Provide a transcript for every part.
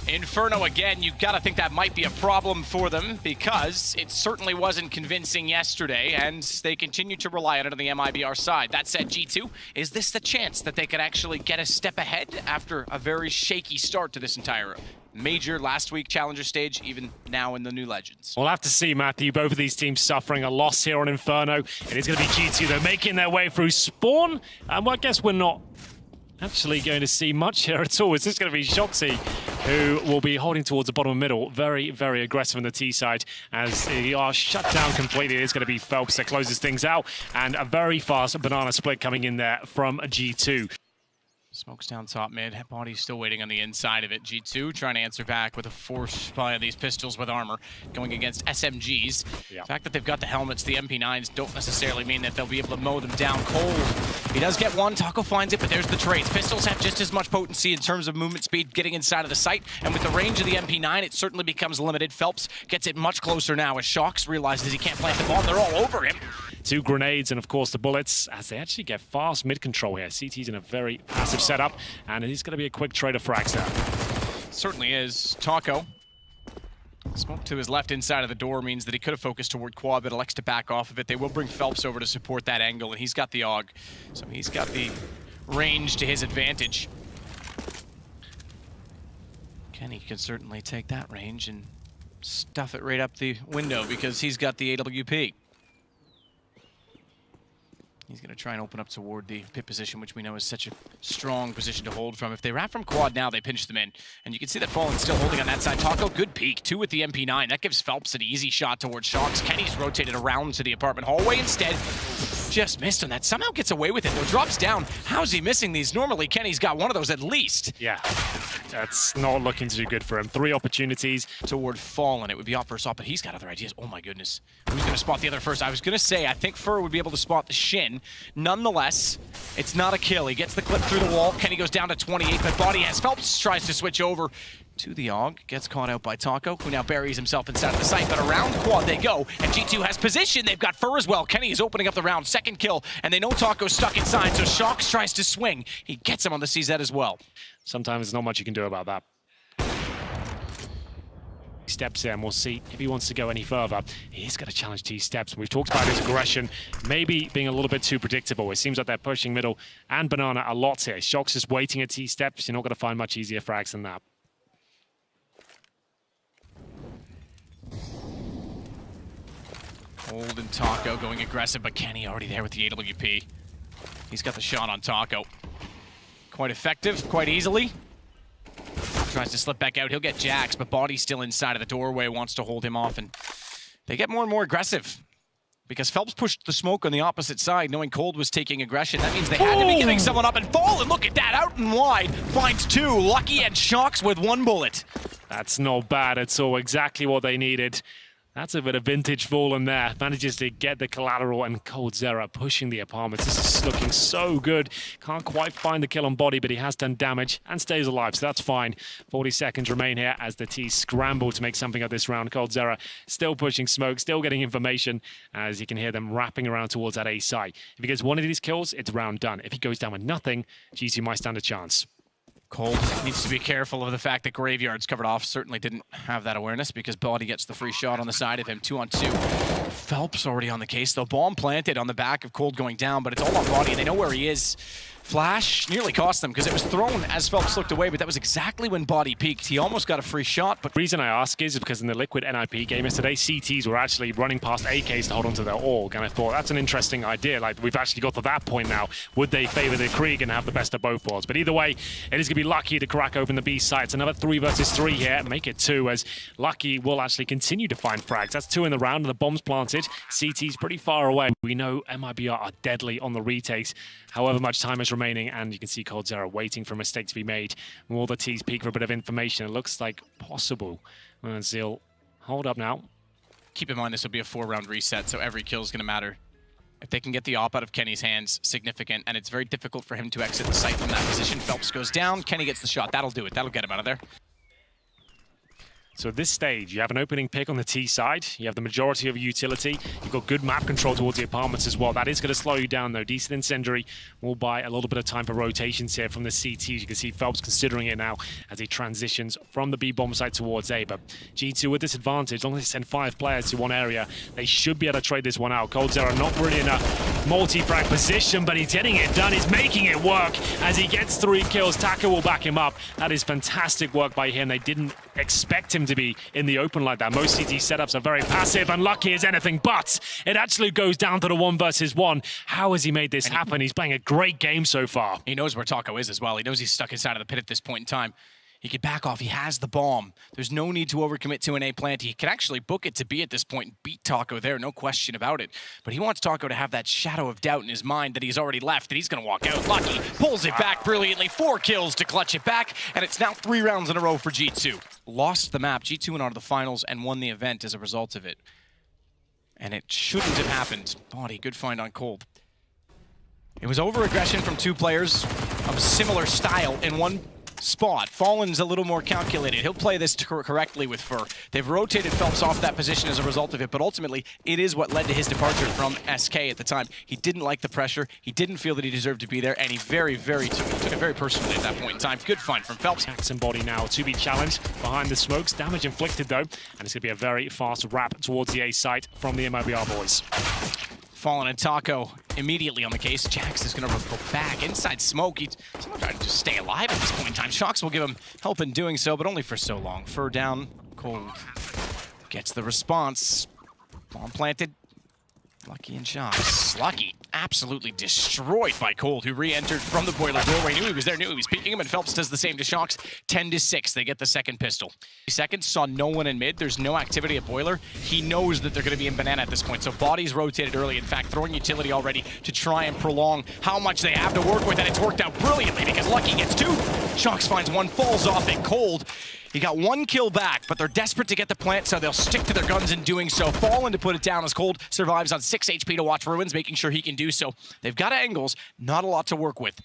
Inferno again, you've got to think that might be a problem for them because it certainly wasn't convincing yesterday and they continue to rely on it on the MIBR side. That said, G2, is this the chance that they could actually get a step ahead after a very shaky start to this entire major last week challenger stage, even now in the new Legends? We'll have to see, Matthew. Both of these teams suffering a loss here on Inferno. It is going to be G2, though, making their way through Spawn. Well, I guess we're not actually going to see much here at all. It's just going to be SHOX who will be holding towards the bottom of middle. Very, very aggressive on the T side as they are shut down completely. It is going to be Phelps that closes things out, and a very fast banana split coming in there from G2. Smokes down top mid. Body's still waiting on the inside of it. G2 trying to answer back with a force by these pistols with armor going against SMGs. The fact that they've got the helmets, the MP9s, don't necessarily mean that they'll be able to mow them down cold. He does get one. Taco finds it, but there's the trades. Pistols have just as much potency in terms of movement speed getting inside of the site, and with the range of the MP9, it certainly becomes limited. Phelps gets it much closer now as SHOX realizes he can't plant the bomb. They're all over him. 2 grenades and, of course, the bullets as they actually get fast mid-control here. CT's in a very passive setup, and it is going to be a quick trade of frags there. Certainly is. Taco. Smoke to his left inside of the door means that he could have focused toward quad, but elects to back off of it. They will bring Phelps over to support that angle, and he's got the AUG. So he's got the range to his advantage. Kenny can certainly take that range and stuff it right up the window because he's got the AWP. He's going to try and open up toward the pit position, which we know is such a strong position to hold from. If they wrap from quad now, they pinch them in. And you can see that Fallen still holding on that side. Taco, good peek. 2 with the MP9. That gives Phelps an easy shot towards SHOX. Kenny's rotated around to the apartment hallway instead. Just missed on that. Somehow gets away with it, though. Drops down. How's he missing these? Normally, Kenny's got one of those at least. Yeah, that's not looking too good for him. 3 opportunities toward Fallen. It would be up first off, but he's got other ideas. Oh my goodness. Who's going to spot the other first? I was going to say, I think Fur would be able to spot the Shin. Nonetheless, it's not a kill. He gets the clip through the wall. Kenny goes down to 28, but body has Phelps tries to switch over to the AUG. Gets caught out by Taco, who now buries himself inside of the site, but around quad they go, and G2 has position. They've got Fur as well. Kenny is opening up the round. Second kill, and they know Taco's stuck inside, so SHOX tries to swing. He gets him on the CZ as well. Sometimes there's not much you can do about that. Steps in, we'll see if he wants to go any further. He's going to challenge T-Steps. We've talked about his aggression maybe being a little bit too predictable. It seems like they're pushing middle and banana a lot here. SHOX is waiting at T-Steps. You're not going to find much easier frags than that. Cold and Taco going aggressive, but Kenny already there with the AWP. He's got the shot on Taco. Quite effective, quite easily. Tries to slip back out. He'll get Jax, but Body's still inside of the doorway, wants to hold him off, and they get more and more aggressive because Phelps pushed the smoke on the opposite side, knowing Cold was taking aggression. That means they had to be giving someone up and fall, and look at that, out and wide. Finds 2, Lucky and SHOX with 1 bullet. That's not bad at all, exactly what they needed. That's a bit of vintage Fallen there. Manages to get the collateral, and COLDZERA pushing the apartments. This is looking so good. Can't quite find the kill on Body, but he has done damage and stays alive, so that's fine. 40 seconds remain here as the T's scramble to make something of this round. COLDZERA still pushing smoke, still getting information, as you can hear them wrapping around towards that A site. If he gets one of these kills, it's round done. If he goes down with nothing, G2 might stand a chance. Cold needs to be careful of the fact that Graveyard's covered off. Certainly didn't have that awareness because Body gets the free shot on the side of him. 2 on 2. Phelps already on the case, though. Bomb planted on the back of Cold going down, but it's all on Body. They know where he is. Flash nearly cost them because it was thrown as Phelps looked away, but that was exactly when Body peaked. He almost got a free shot, but... The reason I ask is because in the Liquid NIP game yesterday, CTs were actually running past AKs to hold onto their AUG, and I thought that's an interesting idea. Like, we've actually got to that point now. Would they favor the Krieg and have the best of both worlds? But either way, it is going to be Lucky to crack open the B site. It's another 3 versus 3 here, and make it 2, as Lucky will actually continue to find frags. That's 2 in the round, and the bomb's planted. CT's pretty far away. We know MIBR are deadly on the retakes, however much time is remaining, and you can see COLDZERA waiting for a mistake to be made. Will the T's peek for a bit of information? It looks like possible. Zeal, hold up now. Keep in mind this will be a 4-round reset, so every kill is going to matter. If they can get the op out of Kenny's hands, significant, and it's very difficult for him to exit the site from that position. Phelps goes down, Kenny gets the shot. That'll do it. That'll get him out of there. So at this stage, you have an opening pick on the T side. You have the majority of your utility. You've got good map control towards the apartments as well. That is going to slow you down, though. Decent incendiary will buy a little bit of time for rotations here from the CTs. You can see Phelps considering it now as he transitions from the B-bomb site towards A. But G2 with this advantage, as long as they send 5 players to one area, they should be able to trade this one out. COLDZERA not really in a multi-frag position, but he's getting it done. He's making it work as he gets 3 kills. Taka will back him up. That is fantastic work by him. They didn't expect him to be in the open like that. Most CT setups are very passive, and lucky as anything, but it actually goes down to the 1 versus 1. How has he made this happen? He's playing a great game so far. He knows where Taco is as well. He knows he's stuck inside of the pit at this point in time. He could back off. He has the bomb. There's no need to overcommit to an A plant. He can actually book it to B at this point and beat Taco there, no question about it. But he wants Taco to have that shadow of doubt in his mind that he's already left, that he's going to walk out. Lucky pulls it back brilliantly. 4 kills to clutch it back, and it's now 3 rounds in a row for G2. Lost the map. G2 went on to the finals and won the event as a result of it. And it shouldn't have happened. Body, good find on Cold. It was over-aggression from 2 players of a similar style in one spot. Fallen's a little more calculated. He'll play this correctly with Fur. They've rotated Phelps off that position as a result of it, but ultimately, it is what led to his departure from SK at the time. He didn't like the pressure. He didn't feel that he deserved to be there, and he took it very personally at that point in time. Good find from Phelps. Jackson body now to be challenged behind the smokes. Damage inflicted, though, and it's going to be a very fast wrap towards the A site from the MIBR boys. Fallen and Taco immediately on the case. Jax is going to go back inside smoke. He's trying to just stay alive at this point in time. SHOX will give him help in doing so, but only for so long. Fur down. Cold gets the response. Bomb planted. Lucky and SHOX. Lucky absolutely destroyed by Cold, who re-entered from the boiler doorway. Knew he was there, knew he was peeking him, and Phelps does the same to SHOX. 10-6, they get the second pistol. Seconds, saw no one in mid. There's no activity at boiler. He knows that they're going to be in banana at this point, so bodies rotated early. In fact, throwing utility already to try and prolong how much they have to work with, and it's worked out brilliantly because Lucky gets 2. SHOX finds 1, falls off at Cold. He got 1 kill back, but they're desperate to get the plant, so they'll stick to their guns in doing so. Fallen to put it down as Cold survives on 6 HP to watch Ruins, making sure he can do so. They've got angles, not a lot to work with.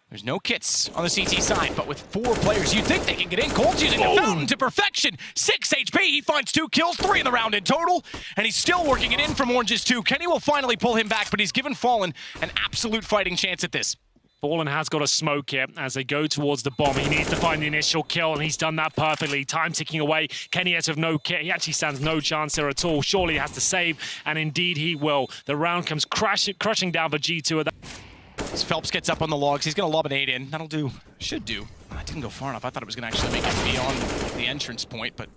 There's no kits on the CT side, but with 4 players, you'd think they can get in. Cold's using the fountain to perfection. 6 HP, he finds 2 kills, 3 in the round in total, and he's still working it in from Orange's 2. Kenny will finally pull him back, but he's given Fallen an absolute fighting chance at this. Fallen has got a smoke here as they go towards the bomb. He needs to find the initial kill, and he's done that perfectly. Time ticking away. Kenny has no kit. He actually stands no chance there at all. Surely he has to save, and indeed he will. The round comes crushing down for G2. As Phelps gets up on the logs, he's going to lob an 8 in. That'll do. Should do. I didn't go far enough. I thought it was going to actually make it beyond the entrance point, but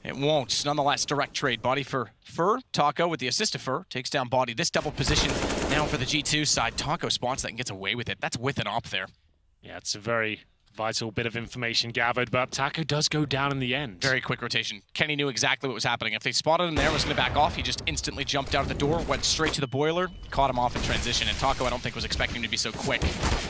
it won't. Nonetheless, direct trade. Body for Fur. Taco with the assist of Fur. Takes down Body. This double position now for the G2 side. Taco spots that and gets away with it. That's with an op there. Yeah, it's a very vital bit of information gathered, but Taco does go down in the end. Very quick rotation. Kenny knew exactly what was happening. If they spotted him there, was going to back off. He just instantly jumped out of the door, went straight to the boiler, caught him off in transition, and Taco I don't think was expecting him to be so quick.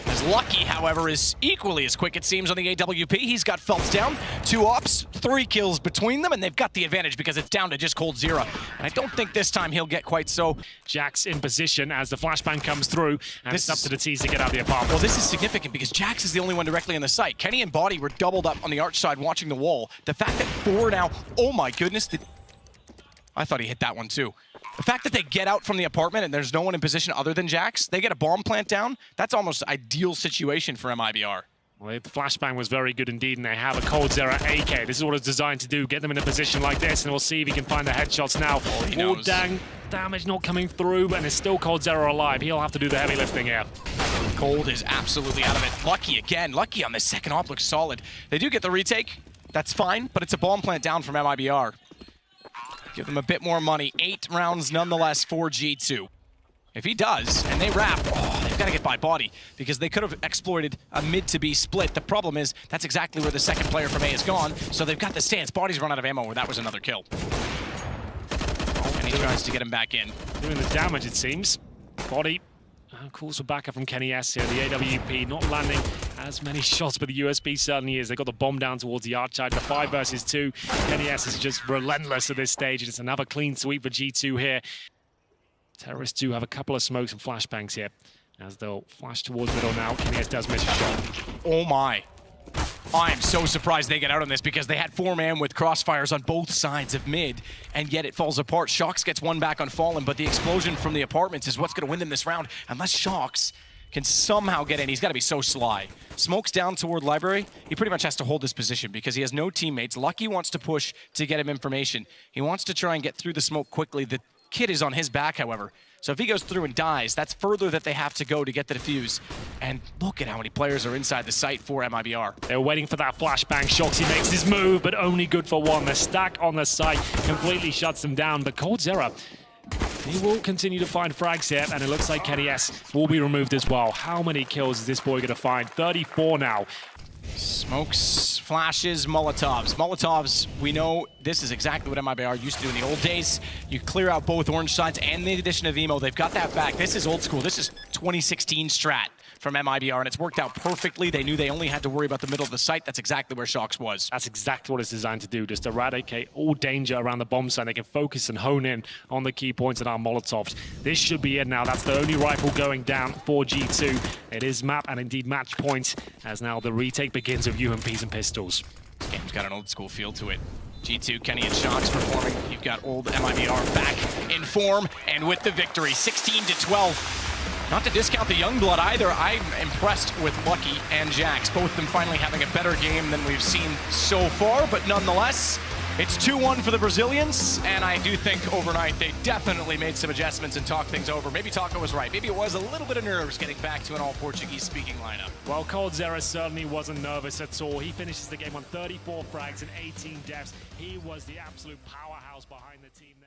As Lucky, however, is equally as quick, it seems, on the AWP. He's got Phelps down, 2 ops, 3 kills between them, and they've got the advantage because it's down to just COLDZERA. And I don't think this time he'll get quite so. Jax in position as the flashbang comes through, and it's up to the T's to get out of the apartment. Well, this is significant because Jax is the only one directly on the site. Kenny and Body were doubled up on the arch side watching the wall. The fact that 4 now, oh my goodness, I thought he hit that one too. The fact that they get out from the apartment and there's no one in position other than Jax, they get a bomb plant down, that's almost an ideal situation for MIBR. Well, the flashbang was very good indeed, and they have a COLDZERA AK. This is what it's designed to do, get them in a position like this, and we'll see if he can find the headshots now. Oh, dang, damage not coming through, and it's still COLDZERA alive. He'll have to do the heavy lifting here. Cold is absolutely out of it. Lucky again. Lucky on the second op looks solid. They do get the retake. That's fine, but it's a bomb plant down from MIBR. Give them a bit more money. 8 rounds nonetheless for G2. If he does, and they wrap, they've got to get by Body, because they could have exploited a mid to B split. The problem is, that's exactly where the second player from A is gone, so they've got the stance. Body's run out of ammo, where that was another kill. And he tries to get him back in. Doing the damage, it seems. Body calls for backup from Kenny S here. The AWP not landing as many shots, but the USB certainly is. They got the bomb down towards the arch side. The 5 versus 2. Kenny S is just relentless at this stage. It's another clean sweep for G2 here. Terrorists do have a couple of smokes and flashbangs here as they'll flash towards middle now. Kenny S does miss a shot. Oh my. I'm so surprised they get out on this because they had 4-man with crossfires on both sides of mid, and yet it falls apart. SHOX gets one back on Fallen, but the explosion from the apartments is what's going to win them this round. Unless SHOX can somehow get in, he's got to be so sly. Smoke's down toward Library. He pretty much has to hold his position because he has no teammates. Lucky wants to push to get him information. He wants to try and get through the smoke quickly. The kid is on his back, however. So if he goes through and dies, that's further that they have to go to get the defuse. And look at how many players are inside the site for MIBR. They're waiting for that flashbang. SHOX makes his move, but only good for one. The stack on the site completely shuts them down. But COLDZERA, he will continue to find frags here, and it looks like Kenny S will be removed as well. How many kills is this boy going to find? 34 now. Smokes, flashes, Molotovs. Molotovs, we know this is exactly what MIBR used to do in the old days. You clear out both orange sides, and the addition of Emo, they've got that back. This is old school. This is 2016 strat from MIBR, and it's worked out perfectly. They knew they only had to worry about the middle of the site. That's exactly where SHOX was. That's exactly what it's designed to do, just eradicate all danger around the bomb site. They can focus and hone in on the key points in our Molotovs. This should be it now. That's the only rifle going down for G2. It is map and indeed match point, as now the retake begins with UMPs and pistols. This game's got an old school feel to it. G2, Kenny and SHOX performing. You've got old MIBR back in form and with the victory, 16-12. Not to discount the Youngblood either. I'm impressed with Lucky and Jax, both of them finally having a better game than we've seen so far, but nonetheless, it's 2-1 for the Brazilians, and I do think overnight they definitely made some adjustments and talked things over. Maybe Taco was right. Maybe it was a little bit of nerves getting back to an all-Portuguese-speaking lineup. Well, COLDZERA certainly wasn't nervous at all. He finishes the game on 34 frags and 18 deaths. He was the absolute powerhouse behind the team there.